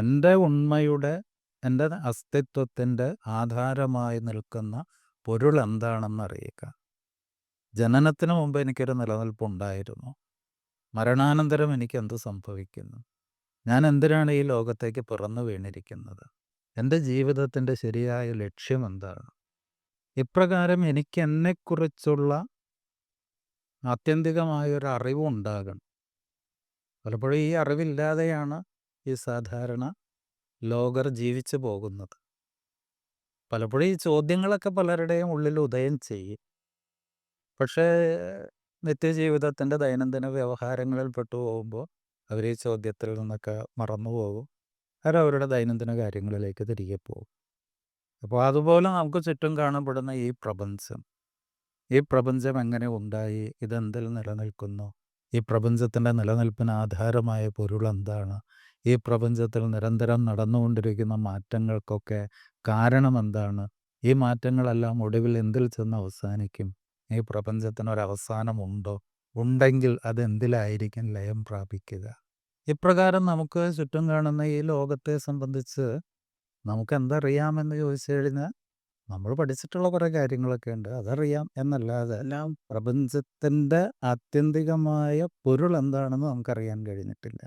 എൻ്റെ ഉണ്മയുടെ, എൻ്റെ അസ്തിത്വത്തിൻ്റെ ആധാരമായി നിൽക്കുന്ന പൊരുൾ എന്താണെന്നറിയുക. ജനനത്തിന് മുമ്പ് എനിക്കൊരു നിലനിൽപ്പുണ്ടായിരുന്നു. മരണാനന്തരം എനിക്ക് എന്ത് സംഭവിക്കുന്നു? ഞാൻ എന്തിനാണ് ഈ ലോകത്തേക്ക് പിറന്നു വീണിരിക്കുന്നത്? എൻ്റെ ജീവിതത്തിൻ്റെ ശരിയായ ലക്ഷ്യം എന്താണ്? ഇപ്രകാരം എനിക്ക് എന്നെക്കുറിച്ചുള്ള ആത്യന്തികമായൊരു അറിവുണ്ടാകണം. പലപ്പോഴും ഈ അറിവില്ലാതെയാണ് ഈ സാധാരണ ലോകർ ജീവിച്ചു പോകുന്നത്. പലപ്പോഴും ഈ ചോദ്യങ്ങളൊക്കെ പലരുടെയും ഉള്ളിൽ ഉദയം ചെയ്യും. പക്ഷേ നിത്യജീവിതത്തിൻ്റെ ദൈനംദിന വ്യവഹാരങ്ങളിൽ പെട്ടു പോകുമ്പോൾ അവർ ഈ ചോദ്യത്തിൽ നിന്നൊക്കെ മറന്നു പോകും. അവരവരുടെ ദൈനംദിന കാര്യങ്ങളിലേക്ക് തിരികെ പോകും. അപ്പോൾ അതുപോലെ നമുക്ക് ചുറ്റും കാണപ്പെടുന്ന ഈ പ്രപഞ്ചം എങ്ങനെ ഉണ്ടായി? ഇതെന്തിൽ നിലനിൽക്കുന്നു? ഈ പ്രപഞ്ചത്തിൻ്റെ നിലനിൽപ്പിന് ആധാരമായ പൊരുൾ എന്താണ്? ഈ പ്രപഞ്ചത്തിൽ നിരന്തരം നടന്നുകൊണ്ടിരിക്കുന്ന മാറ്റങ്ങൾക്കൊക്കെ കാരണമെന്താണ്? ഈ മാറ്റങ്ങളെല്ലാം ഒടുവിൽ എന്തിൽ ചെന്ന് അവസാനിക്കും? ഈ പ്രപഞ്ചത്തിനൊരവസാനമുണ്ടോ? ഉണ്ടെങ്കിൽ അതെന്തിലായിരിക്കും ലയം പ്രാപിക്കുക? ഇപ്രകാരം നമുക്ക് ചുറ്റും കാണുന്ന ഈ ലോകത്തെ സംബന്ധിച്ച് നമുക്കെന്തറിയാമെന്ന് ചോദിച്ചു കഴിഞ്ഞാൽ, നമ്മൾ പഠിച്ചിട്ടുള്ള കുറേ കാര്യങ്ങളൊക്കെ ഉണ്ട്. അതറിയാം എന്നല്ലാതെ പ്രപഞ്ചത്തിൻ്റെ ആത്യന്തികമായ പൊരുൾ എന്താണെന്ന് നമുക്കറിയാൻ കഴിഞ്ഞിട്ടില്ല.